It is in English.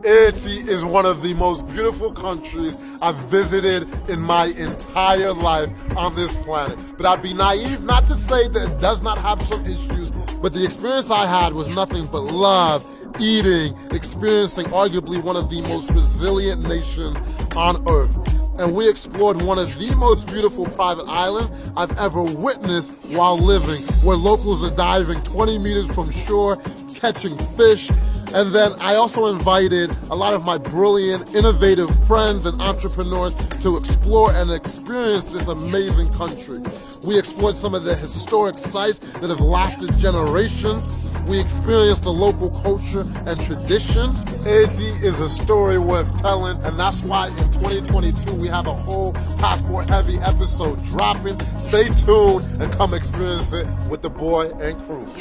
Haiti is one of the most beautiful countries I've visited in my entire life on this planet. But I'd be naive not to say that it does not have some issues, but the experience I had was nothing but love, eating, experiencing arguably one of the most resilient nations on earth. And we explored one of the most beautiful private islands I've ever witnessed while living, where locals are diving 20 meters from shore, catching fish. And then I also invited a lot of my brilliant, innovative friends and entrepreneurs to explore and experience this amazing country. We explored some of the historic sites that have lasted generations. We experienced the local culture and traditions. Haiti is a story worth telling, and that's why in 2022 we have a whole passport-heavy episode dropping. Stay tuned and come experience it with the boy and crew.